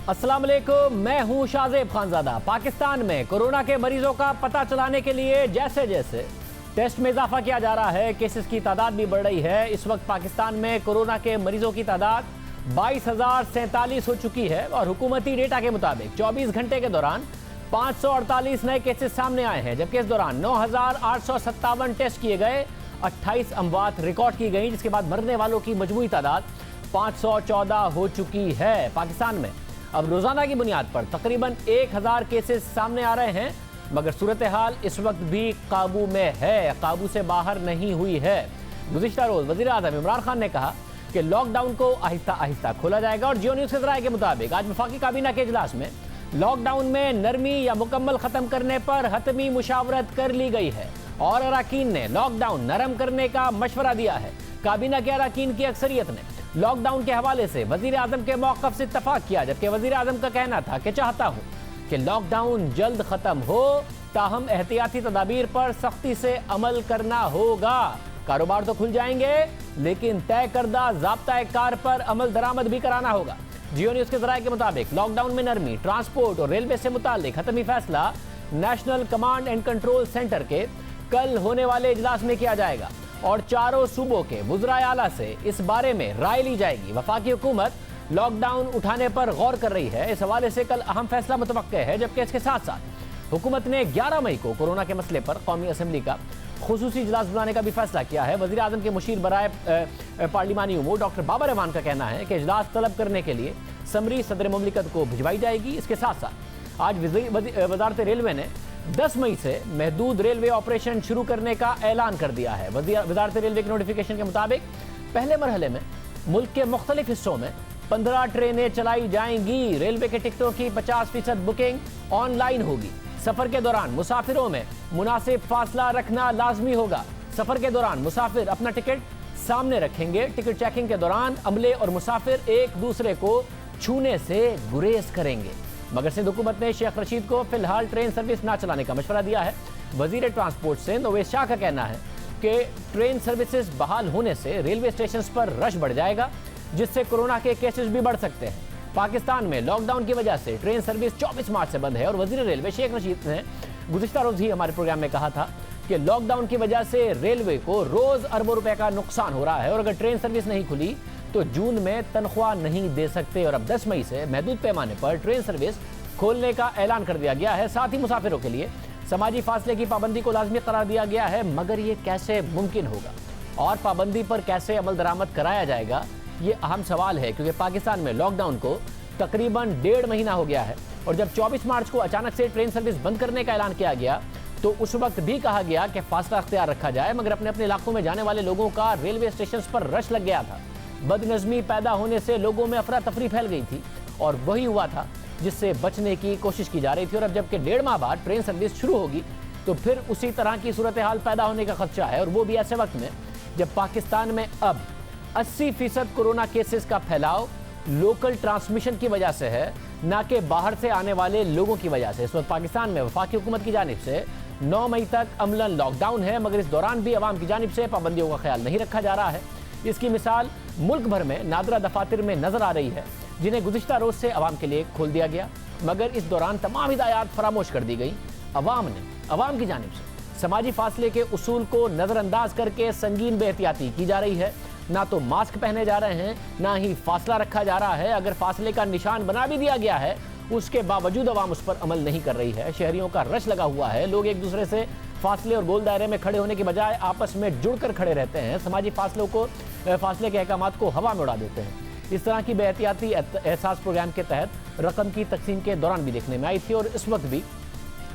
अस्सलाम वालेकुम, मैं हूं शाहजेब खानजादा। पाकिस्तान में कोरोना के मरीजों का पता चलाने के लिए जैसे जैसे टेस्ट में इजाफा किया जा रहा है, केसेस की तादाद भी बढ़ रही है। इस वक्त पाकिस्तान में कोरोना के मरीजों की तादाद 22,047 हो चुकी है और हुकूमती डेटा के मुताबिक 24 घंटे के दौरान 548 नए केसेस सामने आए हैं, जबकि इस दौरान 9,857 टेस्ट किए गए, 28 अमवात रिकॉर्ड की गई, जिसके बाद मरने वालों की मजमूई तादाद 514 हो चुकी है। पाकिस्तान में अब रोजाना की बुनियाद पर तकरीबन 1000 केसेस सामने आ रहे हैं, मगर सूरत हाल इस वक्त भी काबू में है, काबू से बाहर नहीं हुई है। गुज़िश्ता रोज वज़ीर आज़म इमरान खान ने कहा कि लॉकडाउन को आहिस्ता आहिस्ता खोला जाएगा और जियो न्यूज़ के ज़राए के मुताबिक आज वफाकी काबीना के इजलास में लॉकडाउन में नरमी या मुकम्मल ख़त्म करने पर हतमी मुशावरत कर ली गई है और अराकीन ने लॉकडाउन नरम करने का मशवरा दिया है। काबीना के अराकीन की अक्सरियत ने लॉकडाउन के हवाले से वज़ीर आज़म के मौक़िफ़ से इत्तफ़ाक़ किया, जबकि वज़ीर आज़म का कहना था कि चाहता हूँ कि लॉकडाउन जल्द ख़त्म हो, ताहम एहतियाती तदाबीर पर सख्ती से अमल करना होगा। कारोबार तो खुल जाएंगे, लेकिन तय करदा ज़ाब्ता कार पर अमल दरामद भी कराना होगा। जियो न्यूज़ के ज़राए के मुताबिक लॉकडाउन में नरमी, ट्रांसपोर्ट और रेलवे से मुताल्लिक़ हतमी फैसला national command and control centre के कल होने वाले इजलास में किया जाएगा और चारों सूबों के वुज़राए आला से इस बारे में राय ली जाएगी। वफाकी हुकूमत लॉकडाउन उठाने पर गौर कर रही है, इस हवाले से कल अहम फैसला मुतवक्के है, जबकि इसके साथ साथ हुकूमत ने 11 मई को कोरोना के मसले पर कौमी असम्बली का खुसूसी इजलास बुलाने का भी फैसला किया है। वज़ीर आज़म के मुशीर बराए पार्लिमानी उमूर डॉक्टर बाबर रहमान का कहना है कि इजलास तलब करने के लिए समरी सदर मुमलिकत को भिजवाई जाएगी। इसके साथ साथ आज वज़ारत रेलवे ने 10 मई से महदूद रेलवे ऑपरेशन शुरू करने का ऐलान कर दिया है। वज़ारत रेलवे के नोटिफिकेशन के मुताबिक पहले मरहले में मुल्क के मुख्तलिफ हिस्सों में 15 ट्रेनें चलाई जाएंगी। रेलवे के टिकटों की 50% बुकिंग ऑनलाइन होगी। सफर के दौरान मुसाफिरों में मुनासिब फासला रखना लाजमी होगा। सफर के दौरान मुसाफिर अपना टिकट सामने रखेंगे। टिकट चेकिंग के दौरान अमले और मुसाफिर एक दूसरे को छूने से गुरेज करेंगे। मगर सिंध हुकूमत ने शेख रशीद को फिलहाल ट्रेन सर्विस ना चलाने का मशवरा दिया है। वजीर ट्रांसपोर्ट सिंध अवैस शाह का कहना है कि ट्रेन सर्विसेज बहाल होने से रेलवे स्टेशन पर रश बढ़ जाएगा, जिससे कोरोना के केसेस भी बढ़ सकते हैं। पाकिस्तान में लॉकडाउन की वजह से ट्रेन सर्विस 24 मार्च से बंद है और वजीर रेलवे शेख रशीद ने गुज़िश्ता रोज ही हमारे प्रोग्राम में कहा था कि लॉकडाउन की वजह से रेलवे को रोज अरबों रुपए का नुकसान हो रहा है और अगर ट्रेन सर्विस नहीं खुली तो जून में तनख्वाह नहीं दे सकते। और अब 10 मई से महदूद पैमाने पर ट्रेन सर्विस खोलने का ऐलान कर दिया गया है। साथ ही मुसाफिरों के लिए समाजी फासले की पाबंदी को लाजमी करार दिया गया है, मगर ये कैसे मुमकिन होगा और पाबंदी पर कैसे अमल दरामद कराया जाएगा, ये अहम सवाल है, क्योंकि पाकिस्तान में लॉकडाउन को तकरीबन 1.5 महीना हो गया है और जब 24 मार्च को अचानक से ट्रेन सर्विस बंद करने का ऐलान किया गया तो उस वक्त भी कहा गया कि फासला अख्तियार रखा जाए, मगर अपने अपने इलाकों में जाने वाले लोगों का रेलवे स्टेशन पर रश लग गया था। बदनज़मी पैदा होने से लोगों में अफरा तफरी फैल गई थी और वही हुआ था जिससे बचने की कोशिश की जा रही थी। और अब जबकि 1.5 माह बाद ट्रेन सर्विस शुरू होगी तो फिर उसी तरह की सूरत हाल पैदा होने का खदशा है, और वो भी ऐसे वक्त में जब पाकिस्तान में अब 80% कोरोना केसेस का फैलाव लोकल ट्रांसमिशन की वजह से है, ना कि बाहर से आने वाले लोगों की वजह से। इस वक्त पाकिस्तान में वफाकी हुकूमत की जानिब से 9 मई तक अमलन लॉकडाउन है, मगर इस दौरान भी अवाम की जानिब से पाबंदियों का ख्याल नहीं रखा जा रहा है। इसकी मिसाल मुल्क भर में नादरा दफातर में नजर आ रही है, जिन्हें गुज़िश्ता रोज से अवाम के लिए खोल दिया गया, मगर इस दौरान तमाम हिदायत फरामोश कर दी गई। अवाम की जानिब से समाजी फासले के उसूल को नज़रअंदाज करके संगीन बेहतियाती की जा रही है। ना तो मास्क पहने जा रहे हैं, ना ही फासला रखा जा रहा है। अगर फासले का निशान बना भी दिया गया है, उसके बावजूद अवाम उस पर अमल नहीं कर रही है। शहरियों का रश लगा हुआ है, लोग एक दूसरे से फासले और गोल दायरे में खड़े होने की बजाय आपस में जुड़कर खड़े रहते हैं, समाजी फासले के अहकामात को हवा में उड़ा देते हैं। इस तरह की बेहतियाती एहसास प्रोग्राम के तहत रकम की तकसीम के दौरान भी देखने में आई थी और इस वक्त भी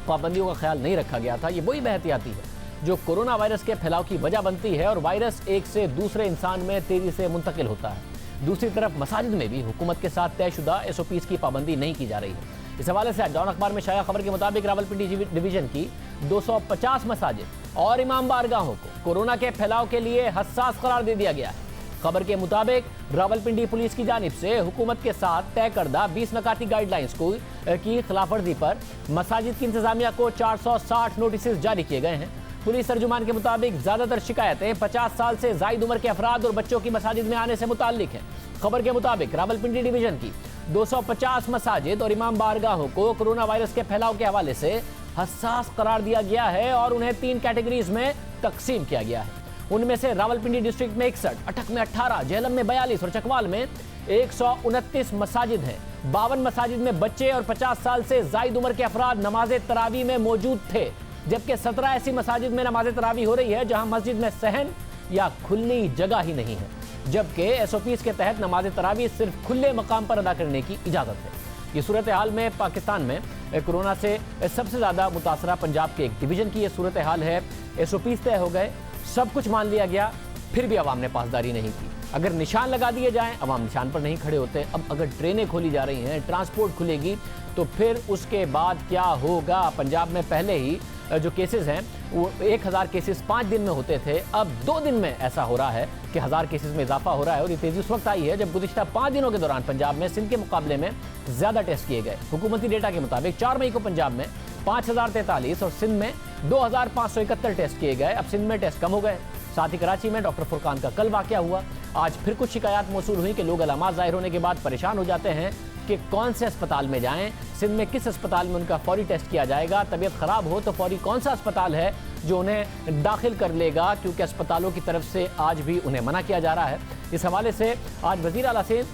पाबंदियों का ख्याल नहीं रखा गया था। ये वही बेहतियाती है जो कोरोना वायरस के फैलाव की वजह बनती है और वायरस एक से दूसरे इंसान में तेजी से मुंतकिल होता है। दूसरी तरफ मसाजिद में भी हुकूमत के साथ तयशुदा SOPs की पाबंदी नहीं की जा रही है। इस हवाले से डॉन अखबार में शाया खबर के मुताबिक रावलपिंडी डिवीजन की 250 मसाजिद और इमाम बारगाहों को कोरोना के फैलाव के लिए हसास करार दे दिया गया है। खबर के मुताबिक रावलपिंडी पुलिस की जानिब से हुकूमत के साथ तय करदा 20 नकाती गाइडलाइंस की खिलाफवर्जी पर मसाजिद की इंतजामिया को 460 नोटिस जारी किए गए हैं। पुलिस तर्जुमान के मुताबिक ज्यादातर शिकायतें 50 साल से जायद उम्र के अफराद और बच्चों की मसाजिद में आने से मुताल्लिक हैं। खबर के मुताबिक रावलपिंडी डिवीजन की 250 मसाजिद और इमाम बारगाहों को कोरोना वायरस के फैलाव के हवाले से हसास करार दिया गया है और उन्हें 3 कैटेगरीज में तकसीम किया गया है। उनमें से रावलपिंडी डिस्ट्रिक्ट में 61, अटक में 18, झेलम में 42 और चकवाल में 129 मसाजिद हैं। 52 मसाजिद में बच्चे और 50 साल से जायद उम्र के अफराद नमाज तरावी में मौजूद थे, जबकि 17 ऐसी मसाजिद में नमाज तरावी हो रही है जहां मस्जिद में सहन या खुली जगह ही नहीं है, जबकि SOPs के तहत नमाज तरावी सिर्फ खुले मकाम पर अदा करने की इजाज़त है। ये सूरत हाल में पाकिस्तान में कोरोना से सबसे ज़्यादा मुतासरा पंजाब के एक डिवीज़न की ये सूरत हाल है। SOPs तय हो गए, सब कुछ मान लिया गया, फिर भी अवाम ने पासदारी नहीं की। अगर निशान लगा दिए जाएं, अवाम निशान पर नहीं खड़े होते। अब अगर ट्रेनें खोली जा रही हैं, ट्रांसपोर्ट खुलेगी, तो फिर उसके बाद क्या होगा? पंजाब में पहले ही जो केसेस हैं वो 1000 केसेस 5 दिन में होते थे, अब 2 दिन में ऐसा हो रहा है कि 1000 केसेस में इजाफा हो रहा है। और ये तेजी उस वक्त आई है जब गुज़िश्ता 5 दिनों के दौरान पंजाब में सिंध के मुकाबले में ज़्यादा टेस्ट किए गए। हुकूमती डेटा के मुताबिक 4 मई को पंजाब में 5043 और सिंध में 2571 टेस्ट किए गए। अब सिंध में टेस्ट कम हो गए। साथ ही कराची में डॉक्टर फुरकान का कल वाक़या हुआ। आज फिर कुछ शिकायत मौसूल हुई कि लोग अलामात ज़ाहिर होने के बाद परेशान हो जाते हैं कि कौन से अस्पताल में जाएं, सिंध में किस अस्पताल में उनका फौरी टेस्ट किया जाएगा, तबीयत ख़राब हो तो फौरी कौन सा अस्पताल है जो उन्हें दाखिल कर लेगा, क्योंकि अस्पतालों की तरफ से आज भी उन्हें मना किया जा रहा है। इस हवाले से आज वज़ीर आला सिंध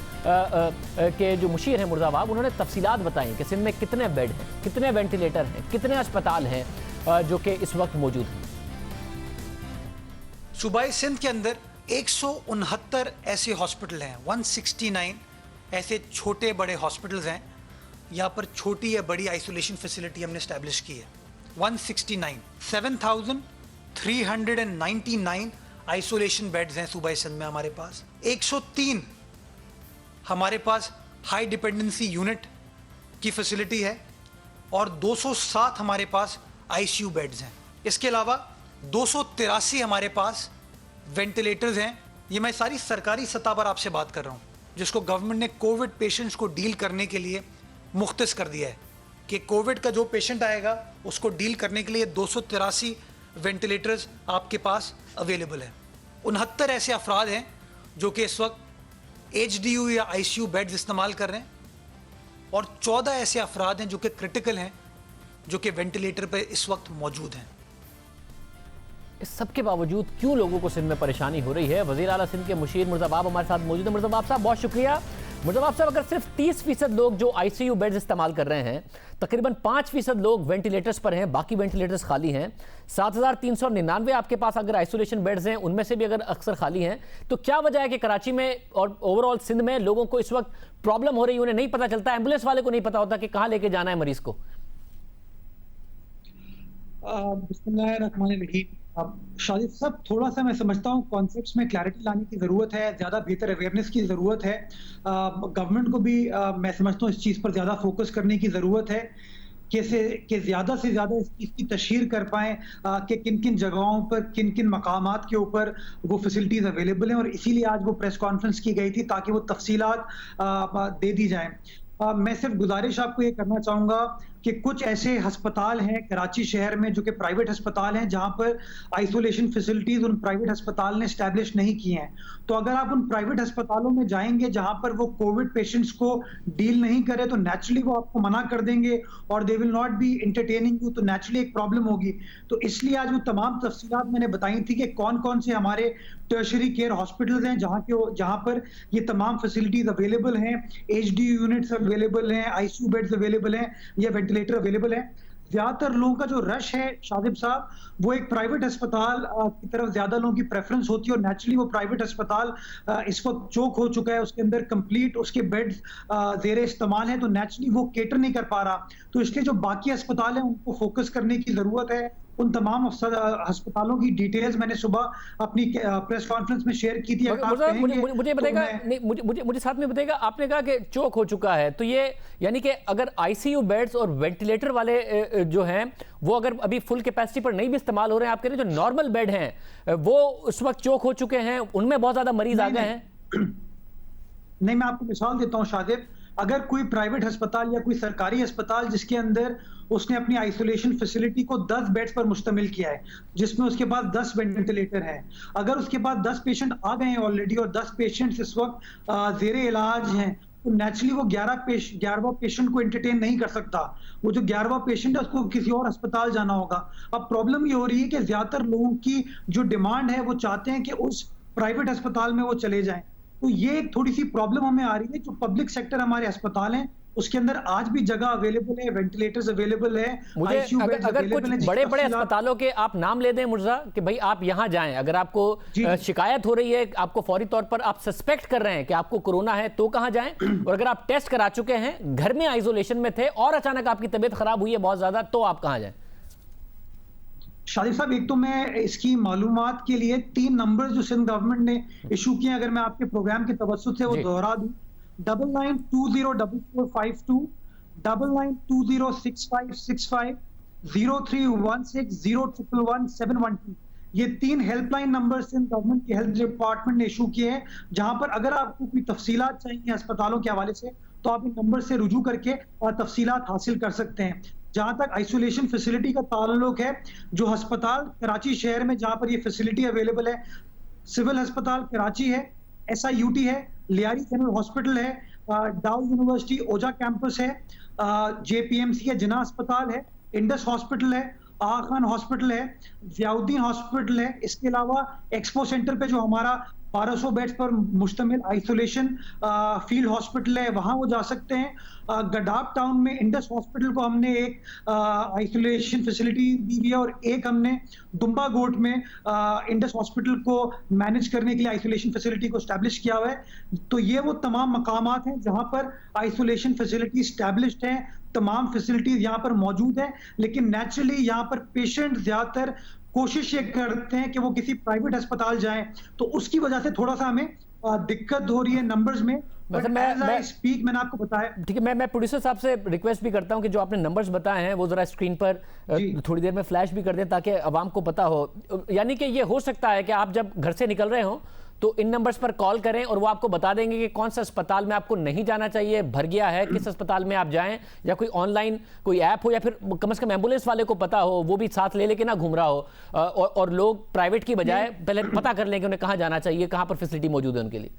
के जो मुशीर हैं मुर्ज़ाबाब, उन्होंने तफसीलात बताई कि सिंध में कितने बेड हैं, कितने वेंटिलेटर हैं, कितने अस्पताल हैं जो कि इस वक्त मौजूद हैं। सूबाई सिंध के अंदर 169 ऐसे हॉस्पिटल हैं, 169 ऐसे छोटे बड़े हॉस्पिटल्स हैं। यहाँ पर छोटी या बड़ी आइसोलेशन फैसिलिटी हमने इस्टेब्लिश की है। 169 7,399 आइसोलेशन बेड्स हैं सूबाई सिंध में हमारे पास। 103 हमारे पास हाई डिपेंडेंसी यूनिट की फैसिलिटी है और 207 हमारे पास ICU बेड्स हैं। इसके अलावा 283 हमारे पास वेंटिलेटर्स हैं। ये मैं सारी सरकारी सतह पर आपसे बात कर रहा हूँ, जिसको गवर्नमेंट ने कोविड पेशेंट्स को डील करने के लिए मुख्तस कर दिया है कि कोविड का जो पेशेंट आएगा उसको डील करने के लिए 283 वेंटिलेटर्स आपके पास अवेलेबल है। 69 ऐसे अफराद हैं जो कि इस वक्त HDU या ICU बेड्स इस्तेमाल कर रहे हैं और 14 ऐसे अफराद हैं जो कि क्रिटिकल हैं, जो कि वेंटिलेटर पर इस वक्त मौजूद हैं। इस सब के बावजूद क्यों लोगों को सिंध में परेशानी हो रही है? वज़ीर आला सिंध के मुशीर मुर्ज़ाबाब हमारे साथ मौजूद है। मुर्ज़ाबाब साहब बहुत शुक्रिया। मुर्ज़ाबाब साहब, अगर सिर्फ 30% लोग जो ICU बेड्स इस्तेमाल कर रहे हैं, तकरीबन 5% लोग वेंटिलेटर्स पर हैं, बाकी वेंटिलेटर्स खाली हैं, 7399 आपके पास अगर आइसोलेशन बेड्स हैं उनमें से भी अगर अक्सर खाली हैं, तो क्या वजह है कि कराची में और ओवरऑल सिंध में लोगों को इस वक्त प्रॉब्लम हो रही है? उन्हें नहीं पता चलता, एम्बुलेंस वाले को नहीं पता होता कि कहाँ लेके जाना है मरीज को। बिस्मिल्लाहिर्रहमानिर्रहीम। शाहिद साहब, थोड़ा सा मैं समझता हूँ कॉन्सेप्ट्स में क्लैरिटी लाने की ज़रूरत है, ज़्यादा बेहतर अवेयरनेस की ज़रूरत है। गवर्नमेंट को भी मैं समझता हूँ इस चीज़ पर ज़्यादा फोकस करने की ज़रूरत है कि ज़्यादा से ज़्यादा इस चीज़ की तशहीर कर पाएँ कि किन किन जगहों पर, किन किन मकामात के ऊपर वो फैसिलिटीज़ अवेलेबल हैं, और इसीलिए आज वो प्रेस कॉन्फ्रेंस की गई थी ताकि वो तफसीलात दे दी जाएँ। मैं सिर्फ गुजारिश आपको ये करना चाहूँगा कि कुछ ऐसे अस्पताल हैं कराची शहर में जो कि प्राइवेट अस्पताल हैं, जहां पर आइसोलेशन फैसिलिटीज उन प्राइवेट अस्पताल ने एस्टैब्लिश नहीं की हैं। तो अगर आप उन प्राइवेट अस्पतालों में जाएंगे जहां पर वो कोविड पेशेंट्स को डील नहीं करे, तो नेचुरली वो आपको मना कर देंगे और they will not be entertaining you, तो नेचुरली एक प्रॉब्लम होगी। तो इसलिए आज वो तमाम तफसीलात मैंने बताई थी कि कौन कौन से हमारे टर्शरी केयर हॉस्पिटल्स हैं जहां पर ये तमाम फैसिलिटीज अवेलेबल हैं, HDU यूनिट्स अवेलेबल हैं, ICU बेड्स अवेलेबल हैं या वेंटिलेटर अवेलेबल है। ज्यादातर लोगों का जो रश है शादिब साहब, वो एक प्राइवेट अस्पताल की तरफ ज्यादा लोगों की प्रेफरेंस होती है, और नेचुरली वो प्राइवेट अस्पताल इस वक्त चोक हो चुका है, उसके अंदर कंप्लीट उसके बेड्स जेर इस्तेमाल है, तो नेचुरली वो केटर नहीं कर पा रहा। तो इसलिए जो बाकी अस्पताल हैं उनको फोकस करने की जरूरत है। उन तमाम अस्पतालों की डिटेल्स मैंने सुबह अपनी प्रेस कॉन्फ्रेंस में शेयर की थी। मुझे बताएगा, मुझे साथ में बताएगा, आपने कहा कि चोक हो चुका है, तो ये यानी कि अगर ICU बेड्स और वेंटिलेटर वाले जो हैं वो अगर अभी फुल कैपेसिटी पर नहीं भी इस्तेमाल हो रहे हैं, आप कह रहे हैं जो नॉर्मल बेड हैं वो उस वक्त चोक हो चुके हैं, उनमें बहुत ज्यादा मरीज आ गए हैं? नहीं, मैं आपको मिसाल देता हूँ शादिब। अगर कोई प्राइवेट अस्पताल या कोई सरकारी अस्पताल जिसके अंदर उसने अपनी आइसोलेशन फैसिलिटी को 10 बेड्स पर मुश्तमिल किया है, जिसमें उसके पास 10 वेंटिलेटर हैं, अगर उसके पास 10 पेशेंट आ गए हैं ऑलरेडी और 10 पेशेंट्स इस वक्त जेरे इलाज हैं, तो नेचुरली वो 11वां पेशेंट को एंटरटेन नहीं कर सकता। वो जो 11वां पेशेंट है उसको किसी और अस्पताल जाना होगा। अब प्रॉब्लम ये हो रही है कि ज्यादातर लोगों की जो डिमांड है वो चाहते हैं कि उस प्राइवेट अस्पताल में वो चले जाएं। तो ये एक थोड़ी सी प्रॉब्लम हमें आ रही है। जो पब्लिक सेक्टर हमारे अस्पताल हैं उसके अंदर आज भी जगह अवेलेबल है, वेंटिलेटर्स अवेलेबल है, मुझे आईसीयू बेड्स अगर अवेलेबल कुछ हैं। बड़े बड़े अस्पतालों के आप नाम ले दें मुर्जा कि भाई आप यहां जाएं, अगर आपको शिकायत हो रही है, आपको फौरी तौर पर आप सस्पेक्ट कर रहे हैं कि आपको कोरोना है, तो कहां जाएं? और अगर आप टेस्ट करा चुके हैं, घर में आइसोलेशन में थे और अचानक आपकी तबीयत खराब हुई है बहुत ज्यादा, तो आप कहां जाएं? शादी साहब, एक तो मैं इसकी मालूमात के लिए 3 नंबर जो सिंध गवर्नमेंट ने इशू किए, अगर मैं आपके प्रोग्राम के तवज्जुह से वो दोहरा दूं, 99204452, 99206565, 031601111712। ये 3 हेल्पलाइन नंबर सिंध गवर्नमेंट के हेल्थ डिपार्टमेंट ने इशू किए हैं, जहां पर अगर आपको कोई तफसीलात चाहिए अस्पतालों के हवाले से तो आप इन नंबर से रुजू करके और तफसीलात हासिल कर सकते हैं। जहां तक आइसोलेशन फैसिलिटी का ताल्लुक है, जो अस्पताल कराची शहर में जहां पर ये फैसिलिटी अवेलेबल है, सिविल अस्पताल कराची है, SIUT है, लियारी जनरल हॉस्पिटल है, डाउ यूनिवर्सिटी ओजा कैंपस है, JPMC है, जिना अस्पताल है, इंडस हॉस्पिटल है, आगा खान हॉस्पिटल है, जियाउद्दीन हॉस्पिटल है। इसके अलावा एक्सपो सेंटर पे जो हमारा 1200 बेड्स पर मुश्तमिल आइसोलेशन फील्ड हॉस्पिटल है, वहां वो जा सकते हैं। गडाप टाउन में इंडस हॉस्पिटल को हमने एक आइसोलेशन फैसिलिटी दी हुई है और एक हमने दुम्बा गोट में इंडस हॉस्पिटल को मैनेज करने के लिए आइसोलेशन फैसिलिटी को स्टैब्लिश किया हुआ है। तो ये वो तमाम मकामात हैं जहां पर आइसोलेशन फैसिलिटी स्टैब्लिश्ड है, तमाम फैसिलिटीज यहाँ पर मौजूद है। लेकिन नेचुरली यहाँ पर पेशेंट ज्यादातर कोशिश ये करते हैं कि वो किसी प्राइवेट अस्पताल जाएं, तो उसकी वजह से थोड़ा सा हमें दिक्कत हो रही है नंबर्स में। मैंने आपको बताया। ठीक है, मैं प्रोड्यूसर साहब से रिक्वेस्ट भी करता हूं कि जो आपने नंबर्स बताए हैं वो जरा स्क्रीन पर थोड़ी देर में फ्लैश भी कर दें ताकि आवाम को पता हो। यानी कि ये हो सकता है कि आप जब घर से निकल रहे हो तो इन नंबर्स पर कॉल करें और वो आपको बता देंगे कि कौन सा अस्पताल में आपको नहीं जाना चाहिए, भर गया है, किस अस्पताल में आप जाएं, या कोई ऑनलाइन कोई ऐप हो, या फिर कम से कम एम्बुलेंस वाले को पता हो, वो भी साथ ले लेके ना घूम रहा हो, और लोग प्राइवेट की बजाय पहले पता कर लें कि उन्हें कहाँ जाना चाहिए, कहाँ पर फैसिलिटी मौजूद है उनके लिए।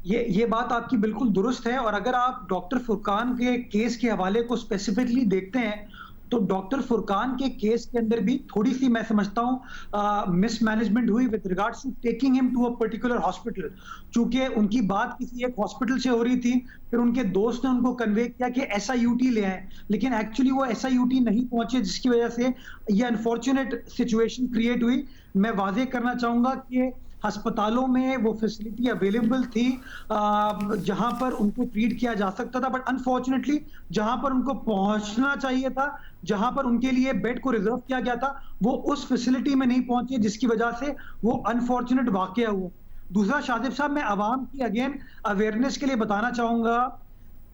ये बात आपकी बिल्कुल दुरुस्त है। और अगर आप डॉक्टर फुरकान के केस के हवाले को स्पेसिफिकली देखते हैं तो डॉक्टर फुरकान के केस के अंदर भी थोड़ी सी मैं समझता हूँ मिसमैनेजमेंट हुई with regards to taking him to a particular hospital. चूंकि उनकी बात किसी एक हॉस्पिटल से हो रही थी, फिर उनके दोस्त ने उनको कन्वे किया कि SIUT ले आए, लेकिन एक्चुअली वो SIUT नहीं पहुंचे, जिसकी वजह से ये अनफॉर्चुनेट सिचुएशन क्रिएट हुई। मैं वाजे करना चाहूंगा कि अस्पतालों में वो फैसिलिटी अवेलेबल थी जहां पर उनको ट्रीट किया जा सकता था, बट अनफॉर्चुनेटली जहां पर उनको पहुंचना चाहिए था, जहां पर उनके लिए बेड को रिजर्व किया गया था, वो उस फैसिलिटी में नहीं पहुंचे, जिसकी वजह से वो अनफॉर्चुनेट वाकया हुआ। दूसरा, शादिब साहब, मैं आवाम की अगेन अवेयरनेस के लिए बताना चाहूंगा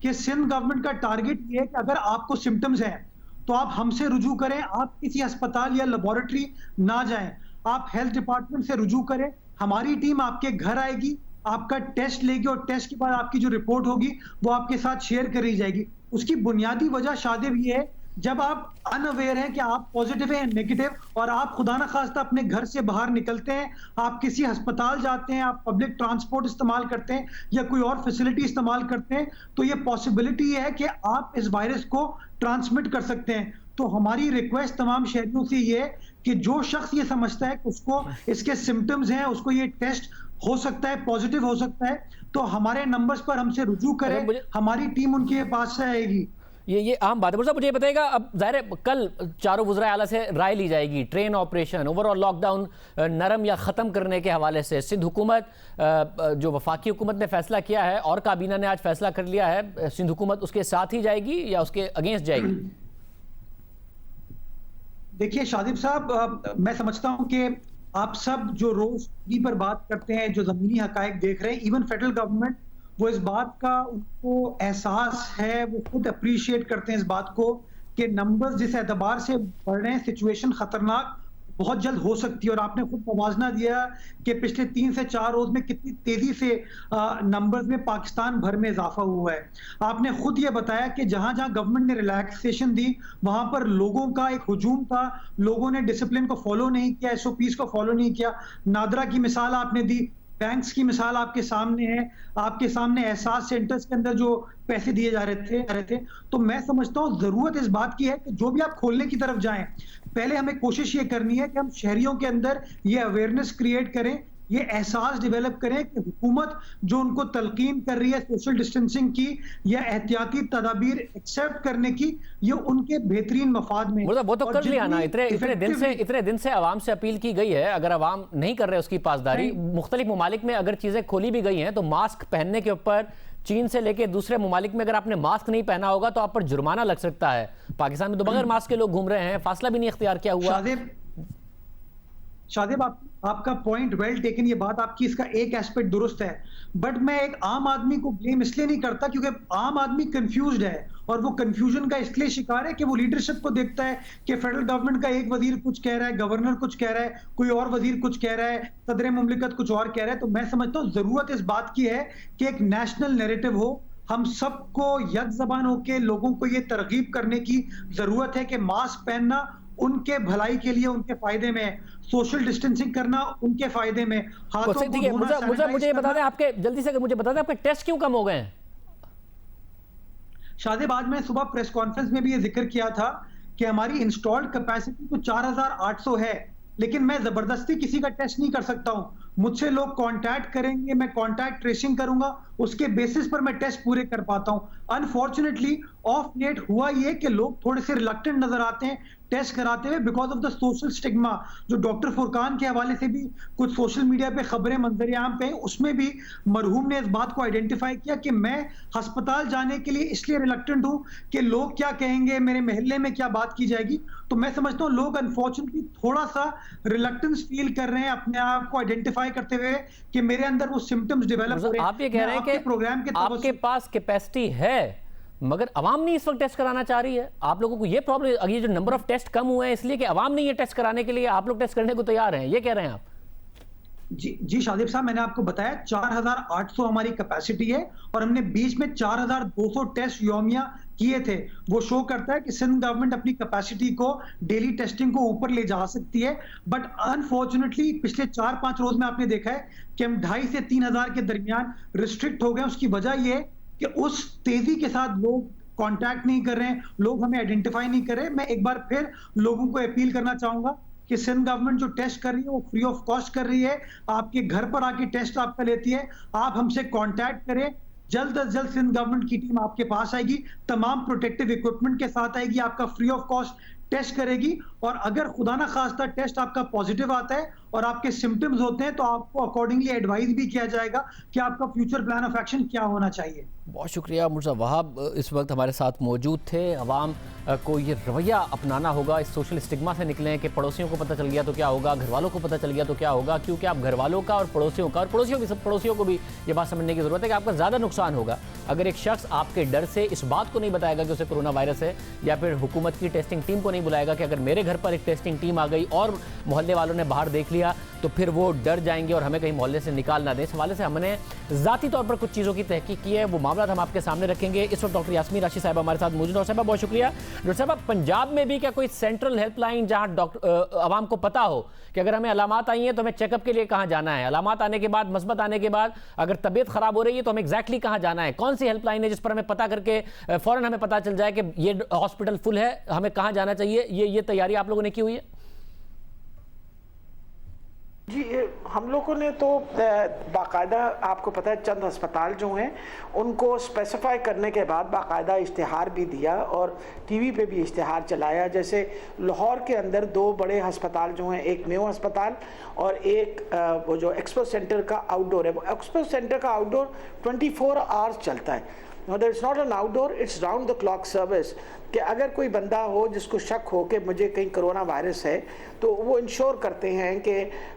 कि सिंध गवर्नमेंट का टारगेट ये है कि अगर आपको सिम्टम्स हैं तो आप हमसे रुजू करें, आप किसी अस्पताल या लेबोरेटरी ना जाएं, आप हेल्थ डिपार्टमेंट से रुजू करें। हमारी टीम आपके घर आएगी, आपका टेस्ट लेगी और टेस्ट के बाद आपकी जो रिपोर्ट होगी वो आपके साथ शेयर करी जाएगी। उसकी बुनियादी वजह शादिब ये है, जब आप अनअवेयर हैं कि आप पॉजिटिव हैं नेगेटिव और आप खुदा न खास्ता अपने घर से बाहर निकलते हैं, आप किसी अस्पताल जाते हैं, आप पब्लिक ट्रांसपोर्ट इस्तेमाल करते हैं या कोई और फैसिलिटी इस्तेमाल करते हैं, तो ये पॉसिबिलिटी है कि आप इस वायरस को ट्रांसमिट कर सकते हैं। तो हमारी रिक्वेस्ट तमाम शहरियों से ये है कि जो शख्स ये समझता है कि उसको इसके सिम्टम्स हैं, उसको ये टेस्ट हो सकता है, पॉजिटिव हो सकता है, तो हमारे नंबर्स पर हमसे रुजू करें, हमारी टीम उनके पास से आएगी। ये आम बात है। मुझे बताइएगा, अब जाहिर है कल चारों वज़राए आला से राय ली जाएगी ट्रेन ऑपरेशन, ओवरऑल लॉकडाउन नरम या ख़त्म करने के हवाले से। सिंध हुकूमत, जो वफाकी हुकूमत ने फैसला किया है और काबीना ने आज फैसला कर लिया है, सिंध हुकूमत उसके साथ ही जाएगी या उसके अगेंस्ट जाएगी? देखिए शादिब साहब, मैं समझता हूं कि आप सब जो रोज टीवी पर बात करते हैं, जो जमीनी हकायक देख रहे हैं, इवन फेडरल गवर्नमेंट, वो इस बात का उनको एहसास है, वो खुद अप्रिशिएट करते हैं इस बात को कि नंबर्स जिस एतबार से बढ़ रहे हैं, सिचुएशन खतरनाक बहुत जल्द हो सकती है। और आपने खुद मुवाजना दिया कि पिछले 3 से 4 रोज में कितनी तेजी से नंबर्स में पाकिस्तान भर में इजाफा हुआ है। आपने खुद ये बताया कि जहां जहां गवर्नमेंट ने रिलैक्सेशन दी वहां पर लोगों का एक हुजूम था, लोगों ने डिसिप्लिन को फॉलो नहीं किया, SOPs को फॉलो नहीं किया। नादरा की मिसाल आपने दी, बैंक्स की मिसाल आपके सामने है, आपके सामने एहसास सेंटर्स के अंदर जो पैसे दिए जा रहे थे। तो मैं समझता हूँ ज़रूरत इस बात की है कि जो भी आप खोलने की तरफ जाएँ, पहले हमें कोशिश ये करनी है कि हम शहरियों के अंदर ये अवेयरनेस क्रिएट करें, ये एहसास डेवलप करें कि हुकूमत जो उनको तलकीन कर रही है सोशल डिस्टेंसिंग की या एहतियाती तदाबीर एक्सेप्ट करने की, ये उनके बेहतरीन मफाद में। मतलब वो तो और कर लिया ना, जितनी इतने दिन से आवाम से अपील की गई है, अगर आवाम नहीं कर रहे उसकी पासदारी, मुख्तलिफ ममालिक में अगर चीजें खोली भी गई हैं तो मास्क पहनने के ऊपर चीन से लेके दूसरे ममालिक में अगर आपने मास्क नहीं पहना होगा तो आप पर जुर्माना लग सकता है। पाकिस्तान में तो बगैर मास्क के लोग घूम रहे हैं, फासला भी नहीं इख्तियार किया हुआ। शादेब आपका पॉइंट वेल टेकन, ये बात आपकी, इसका एक एस्पेक्ट दुरुस्त है, बट मैं एक आम आदमी को ब्लेम इसलिए नहीं करता क्योंकि आम आदमी कंफ्यूज्ड है, और वो कंफ्यूजन का इसलिए शिकार है कि वो लीडरशिप को देखता है कि फेडरल गवर्नमेंट का एक वजीर कुछ कह रहा है, गवर्नर कुछ कह रहा है, कोई और वजीर कुछ कह रहा है, सदर मुमलिकत कुछ और कह रहा है। तो मैं समझता हूँ जरूरत इस बात की है कि एक नेशनल नैरेटिव हो, हम सबको यक जबान होकर लोगों को ये तरगीब करने की जरूरत है कि मास्क पहनना उनके भलाई के लिए, उनके फायदे में, सोशल डिस्टेंसिंग करना उनके फायदे में, हाथों को धोना, मुझे ये बता दें, आपके जल्दी से मुझे बता दें आपके टेस्ट क्यों कम हो गए हैं? शादेब, आज मैं सुबह प्रेस कॉन्फ्रेंस में भी ये जिक्र किया था कि हमारी इंस्टॉल्ड कैपेसिटी तो 4800 है, लेकिन मैं जबरदस्ती किसी का टेस्ट नहीं कर सकता हूं। मुझसे लोग कांटेक्ट करेंगे, मैं कांटेक्ट ट्रेसिंग करूंगा, उसके बेसिस पर मैं टेस्ट पूरे कर पाता हूं। अनफॉर्चुनेटली ऑफ लेट हुआ ये कि लोग थोड़े से रिलक्टेंट नजर आते हैं टेस्ट कराते हुए because of the social stigma. जो डॉक्टर फुरकान के हवाले से भी कुछ सोशल मीडिया पे खबरें मंजर आम पे, उसमें भी मरहूम ने इस बात को आइडेंटिफाई किया कि मैं अस्पताल जाने के लिए इसलिए रिलक्टेंट हूं कि लोग क्या कहेंगे, मेरे मोहल्ले में क्या बात की जाएगी। तो मैं समझता हूं लोग अनफॉर्चुनेटली थोड़ा सा रिलक्टेंस फील कर रहे हैं अपने आप को आइडेंटिफाई करते हुए कि मेरे अंदर वो सिम्टम्स डेवलप हो रहे हैं। आप ये कह रहे हैं कि प्रोग्राम के आपके पास कैपेसिटी है मगर अवाम नहीं इस वक्त टेस्ट कराना चाह रही है। आप लोगों को ये प्रॉब्लम, ये जो नंबर ऑफ टेस्ट कम हुए हैं इसलिए कि अवाम नहीं है टेस्ट कराने के लिए, आप लोग टेस्ट करने को तैयार हैं, ये कह रहे हैं आप? जी शादिब साहब, मैंने आपको बताया 4800 हमारी कैपेसिटी है और हमने बीच में 4200 टेस्ट योमिया किए थे। वो शो करता है कि सिंध गवर्नमेंट अपनी कैपेसिटी को, डेली टेस्टिंग को ऊपर ले जा सकती है। बट अनफॉर्चुनेटली पिछले 4-5 रोज में आपने देखा है कि हम 2500 से 3000 के दरमियान रिस्ट्रिक्ट हो गए। उसकी वजह यह है कि उस तेजी के साथ लोग कांटेक्ट नहीं कर रहे हैं, लोग हमें आइडेंटिफाई नहीं कर रहे। मैं एक बार फिर लोगों को अपील करना चाहूंगा कि सिंध गवर्नमेंट जो टेस्ट कर रही है वो फ्री ऑफ कॉस्ट कर रही है, आपके घर पर आके टेस्ट आपका लेती है। आप हमसे कांटेक्ट करें, जल्द से जल्द सिंध गवर्नमेंट की टीम आपके पास आएगी, तमाम प्रोटेक्टिव इक्विपमेंट के साथ आएगी, आपका फ्री ऑफ कॉस्ट टेस्ट करेगी। और अगर खुदा ना खास्ता टेस्ट आपका पॉजिटिव आता है और आपके सिम्टम्स होते हैं तो आपको अकॉर्डिंगली एडवाइस भी किया जाएगा कि आपका फ्यूचर प्लान ऑफ एक्शन क्या होना चाहिए। बहुत शुक्रिया। मुर्जा वहाब इस वक्त हमारे साथ मौजूद थे। अवाम को ये रवैया अपनाना होगा, इस सोशल स्टिग्मा से निकलें कि पड़ोसियों को पता चल गया तो क्या होगा, घर वालों को पता चल गया तो क्या होगा, क्योंकि आप घर वालों का और पड़ोसियों का, और पड़ोसियों को भी ये बात समझने की ज़रूरत है कि आपका ज़्यादा नुकसान होगा अगर एक शख्स आपके डर से इस बात को नहीं बताएगा कि उसे कोरोना वायरस है, या फिर हुकूमत की टेस्टिंग टीम को नहीं बुलाएगा कि अगर मेरे घर पर एक टेस्टिंग टीम आ गई और मोहल्ले वालों ने बाहर देख लिया तो फिर वो डर जाएंगे और हमें कहीं मोहल्ले से निकाल ना दें। इस हवाले से हमने ज़ाती तौर पर कुछ चीज़ों की तहकीक की है, वो मामला हम आपके सामने रखेंगे। इस वक्त डॉक्टर यास्मीन राशिद साहिबा हमारे साथ मौजूद है। साहिबा बहुत शुक्रिया। डॉक्टर साहब, पंजाब में भी क्या कोई सेंट्रल हेल्पलाइन जहां आवाम को पता हो कि अगर हमें अलामात आई हैं तो हमें चेकअप के लिए कहाँ जाना है, अलामात आने के बाद, मस्बत आने के बाद अगर तबीयत खराब हो रही है तो हमें एग्जैक्टली कहाँ जाना है, कौन सी हेल्पलाइन है जिस पर हमें पता करके फौरन हमें पता चल जाए कि ये हॉस्पिटल फुल है, हमें कहाँ जाना चाहिए? ये तैयारी आप लोगों ने की हुई है? जी, हम लोगों ने तो बाकायदा, आपको पता है, चंद अस्पताल जो हैं उनको स्पेसिफाई करने के बाद बाकायदा इश्तिहार भी दिया और टीवी पे भी इश्तिहार चलाया। जैसे लाहौर के अंदर 2 बड़े अस्पताल जो हैं, एक मेयो अस्पताल और एक वो जो एक्सपो सेंटर का आउटडोर है। वो एक्सपो सेंटर का आउटडोर 24 आवर्स चलता है। It's not an outdoor, it's round the clock service, कि अगर कोई बंदा हो जिसको शक हो कि मुझे कहीं कोरोना वायरस है तो वो इंश्योर करते हैं कि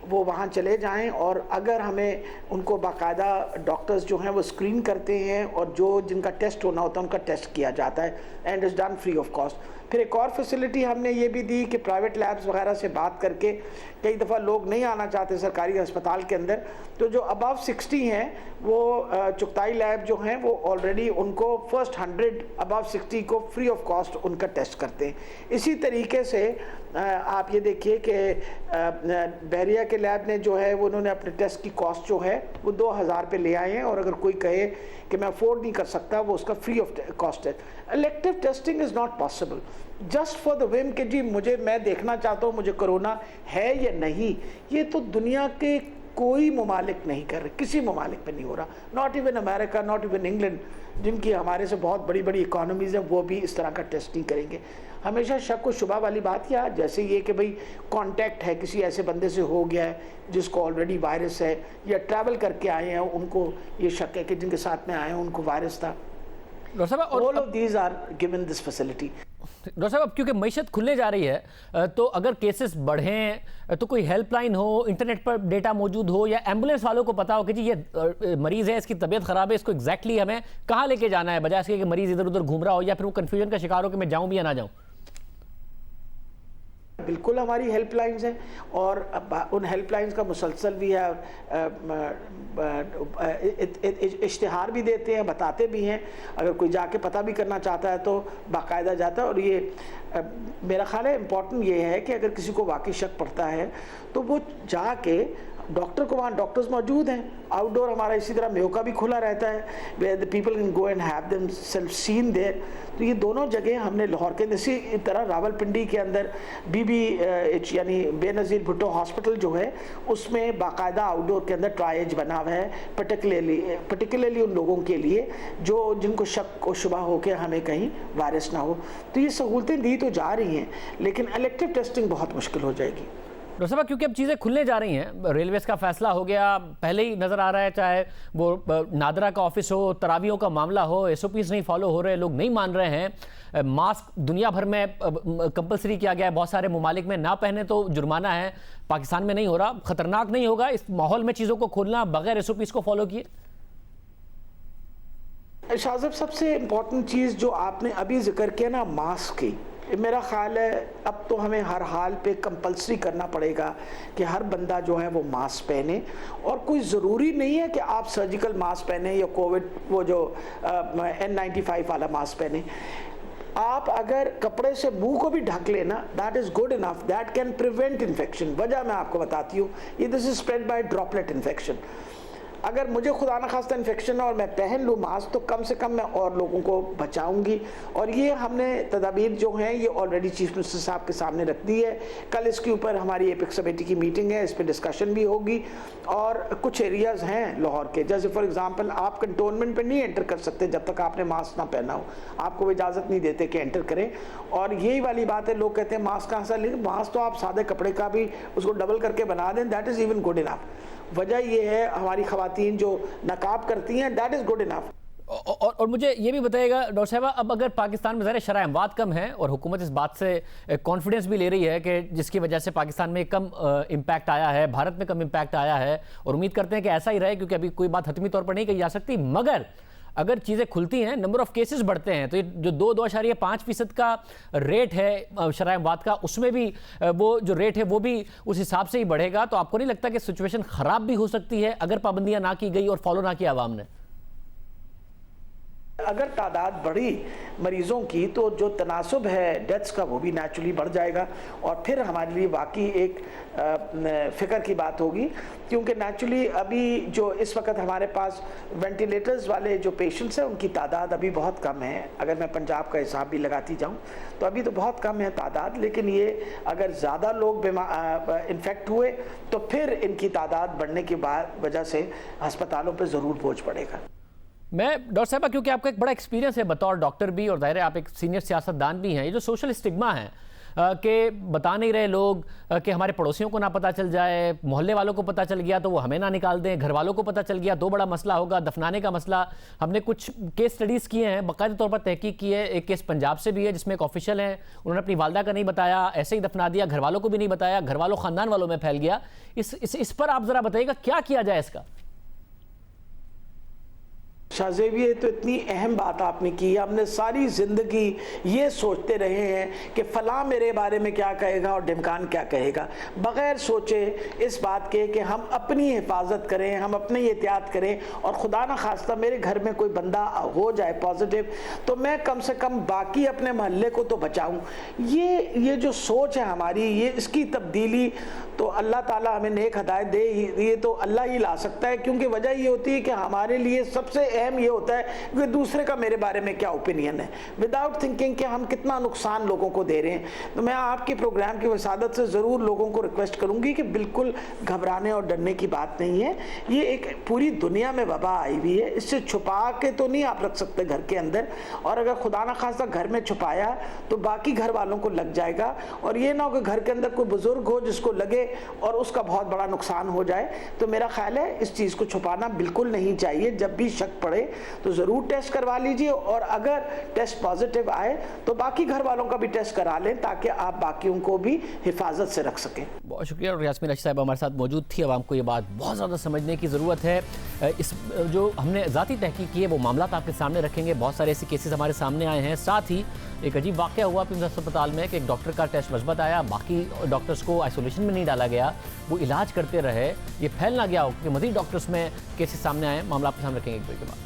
वो वहाँ चले जाएं, और अगर हमें उनको बाकायदा डॉक्टर्स जो हैं वो स्क्रीन करते हैं और जो जिनका टेस्ट होना होता है उनका टेस्ट किया जाता है, and is done free of cost. फिर एक और फैसिलिटी हमने ये भी दी कि प्राइवेट लैब्स वगैरह से बात करके, कई दफ़ा लोग नहीं आना चाहते सरकारी अस्पताल के अंदर, तो जो अबव 60 हैं वो चुगताई लैब जो हैं वो ऑलरेडी उनको फर्स्ट 100 अबव 60 को फ्री ऑफ कॉस्ट उनका टेस्ट करते हैं। इसी तरीके से आप ये देखिए कि बहरिया के लैब ने जो है वो उन्होंने अपने टेस्ट की कॉस्ट जो है वो 2000 पे ले आए हैं, और अगर कोई कहे कि मैं अफोर्ड नहीं कर सकता वो उसका फ्री ऑफ कॉस्ट है। Elective testing is not possible just for the Vim कि जी मैं देखना चाहता हूँ मुझे कोरोना है या नहीं। ये तो दुनिया के कोई ममालिक नहीं कर रहे, किसी ममालिक पे नहीं हो रहा, not even America, not even England, जिनकी हमारे से बहुत बड़ी बड़ी इकोनॉमीज़ हैं, वो भी इस तरह का टेस्ट नहीं करेंगे। हमेशा शक व शुबा वाली बात, या जैसे ये कि भाई कांटेक्ट है किसी ऐसे बंदे से हो गया है जिसको ऑलरेडी वायरस है, या ट्रैवल करके आए हैं उनको ये शक है कि जिनके साथ में आए हैं उनको वायरस था। All of these are given this facility. Doctor साहब, अब क्योंकि मईशत खुलने जा रही है तो अगर केसेस बढ़ें तो कोई हेल्पलाइन हो, इंटरनेट पर डेटा मौजूद हो, या एम्बुलेंस वालों को पता हो कि जी ये मरीज़ है, इसकी तबीयत ख़राब है, इसको एग्जैक्टली हमें कहाँ लेके जाना है, बजाय इसके कि मरीज़ इधर उधर घूम रहा हो या फिर वो कन्फ्यूजन का शिकार हो कि मैं जाऊँ भी या ना जाऊँ। बिल्कुल हमारी हेल्पलाइंस हैं, और उन हेल्पलाइंस का मुसलसल भी है, इश्तिहार भी देते हैं, बताते भी हैं, अगर कोई जाके पता भी करना चाहता है तो बाकायदा जाता है। और ये मेरा ख्याल है इम्पॉर्टेंट ये है कि अगर किसी को वाकई शक पड़ता है तो वो जाके डॉक्टर को, वहाँ डॉक्टर्स मौजूद हैं, आउटडोर हमारा इसी तरह मेयो का भी खुला रहता है, where the people can go and have themself seen there. तो ये दोनों जगह हमने लाहौर के इसी तरह रावलपिंडी के अंदर BBH यानी बेनज़ीर भुट्टो हॉस्पिटल जो है उसमें बाकायदा आउटडोर के अंदर ट्रायज बना हुआ है, पर्टिकुलरली उन लोगों के लिए जो जिनको शक व शुबा हो के हमें कहीं वायरस ना हो। तो ये सहूलतें दी तो जा रही हैं, लेकिन इलेक्टिव टेस्टिंग बहुत मुश्किल हो जाएगी। डॉक्टर साहब, क्योंकि अब चीज़ें खुलने जा रही हैं, रेलवेज का फैसला हो गया, पहले ही नज़र आ रहा है, चाहे वो नादरा का ऑफिस हो, तरावियों का मामला हो, SOPs नहीं फॉलो हो रहे, लोग नहीं मान रहे हैं, मास्क दुनिया भर में कंपलसरी किया गया है, बहुत सारे ममालिक में ना पहने तो जुर्माना है, पाकिस्तान में नहीं हो रहा। खतरनाक नहीं होगा इस माहौल में चीज़ों को खोलना बगैर SOPs को फॉलो किए? शाहज़ब, सबसे इम्पोर्टेंट चीज़ जो आपने अभी जिक्र किया ना मास्क की, मेरा ख्याल है अब तो हमें हर हाल पे कंपलसरी करना पड़ेगा कि हर बंदा जो है वो मास्क पहने, और कोई ज़रूरी नहीं है कि आप सर्जिकल मास्क पहने या कोविड वो जो N95 वाला मास्क पहने। आप अगर कपड़े से मुंह को भी ढक लेना, that is good enough, that can prevent infection. वजह मैं आपको बताती हूँ, ये this is spread by droplet infection. अगर मुझे खुदा न खास्ता इन्फेक्शन है और मैं पहन लूँ मास्क, तो कम से कम मैं और लोगों को बचाऊंगी। और ये हमने तदाबीर जो हैं ये ऑलरेडी चीफ मिनिस्टर साहब के सामने रख दी है। कल इसके ऊपर हमारी एपिक्स कमेटी की मीटिंग है, इस पर डिस्कशन भी होगी। और कुछ एरियाज़ हैं लाहौर के, जैसे फॉर एग्जांपल आप कंटोनमेंट पे नहीं एंटर कर सकते जब तक आपने मास्क ना पहना हो, आपको वो इजाज़त नहीं देते कि एंटर करें। और यही वाली बात है, लोग कहते हैं मास्क कहाँ से, लेकिन मास्क तो आप सादे कपड़े का भी उसको डबल करके बना दें, that is even good enough. वजह यह है हमारी खवातीन जो नकाब करती हैं, दैट इज़ गुड इनफ। और मुझे ये भी बताइएगा डॉक्टर साहब, अब अगर पाकिस्तान में ज़रा शरह अमवात कम है और हुकूमत इस बात से कॉन्फिडेंस भी ले रही है कि जिसकी वजह से पाकिस्तान में कम इम्पैक्ट आया है, भारत में कम इम्पैक्ट आया है, और उम्मीद करते हैं कि ऐसा ही रहे, क्योंकि अभी कोई बात हतमी तौर पर नहीं कही जा सकती, मगर अगर चीज़ें खुलती हैं, नंबर ऑफ केसेस बढ़ते हैं, तो ये जो 2.5% का रेट है शरह अमवात का, उसमें भी वो जो रेट है वो भी उस हिसाब से ही बढ़ेगा। तो आपको नहीं लगता कि सिचुएशन ख़राब भी हो सकती है अगर पाबंदियां ना की गई और फॉलो ना किया आवाम ने? अगर तादाद बढ़ी मरीज़ों की तो जो तनासुब है डेथ्स का वो भी नेचुरली बढ़ जाएगा, और फिर हमारे लिए वाकई एक फ़िक्र की बात होगी, क्योंकि नेचुरली अभी जो इस वक्त हमारे पास वेंटिलेटर्स वाले जो पेशेंट्स हैं उनकी तादाद अभी बहुत कम है। अगर मैं पंजाब का हिसाब भी लगाती जाऊँ तो अभी तो बहुत कम है तादाद, लेकिन ये अगर ज़्यादा लोग इन्फेक्ट हुए तो फिर इनकी तादाद बढ़ने की वजह से अस्पतालों पर ज़रूर बोझ पड़ेगा। मैं डॉक्टर साहबा, क्योंकि आपका एक बड़ा एक्सपीरियंस है बतौर डॉक्टर भी, और ज़ाहिर है आप एक सीनियर सियासतदान भी हैं, ये जो सोशल स्टिग्मा है कि बता नहीं रहे लोग कि हमारे पड़ोसियों को ना पता चल जाए, मोहल्ले वालों को पता चल गया तो वो हमें ना निकाल दें, घर वालों को पता चल गया तो बड़ा मसला होगा, दफनाने का मसला। हमने कुछ केस स्टडीज़ किए हैं, बाकायदा तौर पर तहकीक की है। एक केस पंजाब से भी है जिसमें एक ऑफिशियल है, उन्होंने अपनी वालदा का नहीं बताया, ऐसे ही दफना दिया, घर वालों को भी नहीं बताया, घर वालों ख़ानदान वालों में फैल गया। इस पर आप ज़रा बताइएगा क्या किया जाए इसका? शाहजेब, ये तो इतनी अहम बात आपने की। हमने सारी ज़िंदगी ये सोचते रहे हैं कि फ़लाँ मेरे बारे में क्या कहेगा और ढिमकान क्या कहेगा, बग़ैर सोचे इस बात के कि हम अपनी हिफाजत करें, हम अपनी एहतियात करें, और खुदा न खास्ता मेरे घर में कोई बंदा हो जाए पॉजिटिव तो मैं कम से कम बाकी अपने मोहल्ले को तो बचाऊँ। ये जो सोच है हमारी, ये इसकी तब्दीली तो अल्लाह ताला हमें नेक हदायत दे, ये तो अल्लाह ही ला सकता है। क्योंकि वजह ये होती है कि हमारे लिए सबसे अहम ये होता है कि दूसरे का मेरे बारे में क्या ओपिनियन है, विदाउट थिंकिंग कि हम कितना नुकसान लोगों को दे रहे हैं। तो मैं आपके प्रोग्राम की वसादत से ज़रूर लोगों को रिक्वेस्ट करूँगी कि बिल्कुल घबराने और डरने की बात नहीं है। ये एक पूरी दुनिया में वबा आई हुई है, इससे छुपा के तो नहीं आप रख सकते घर के अंदर, और अगर खुदा न खास्ता घर में छुपाया तो बाकी घर वालों को लग जाएगा। और ये ना हो कि घर के अंदर कोई बुजुर्ग हो जिसको लगे और उसका बहुत बड़ा नुकसान हो जाए। तो मेरा ख्याल है इस चीज़ को छुपाना बिल्कुल नहीं चाहिए। जब भी शक पड़े तो ज़रूर टेस्ट करवा लीजिए, और अगर टेस्ट पॉजिटिव आए तो बाकी घर वालों का भी टेस्ट करा लें ताकि आप बाकियों को भी हिफाजत से रख सकें। बहुत शुक्रिया। और यास्मीन रशीद साहब हमारे साथ मौजूद थी। अब हमको ये बात बहुत ज़्यादा समझने की ज़रूरत है। इस जो हमने ज़ाती तहकीक की है वो मामला आपके सामने रखेंगे। बहुत सारे ऐसे केसेस हमारे सामने आए हैं। साथ ही एक अजीब वाक़या हुआ पिम्स अस्पताल में कि एक डॉक्टर का टेस्ट मस्बत आया, बाकी डॉक्टर्स को आइसोलेशन में नहीं डाला गया, वो इलाज करते रहे, ये फैल ना गया हो कि मज़ीद डॉक्टर्स में केसेस सामने आए। मामला आपके सामने रखेंगे एक ब्रेक के बाद।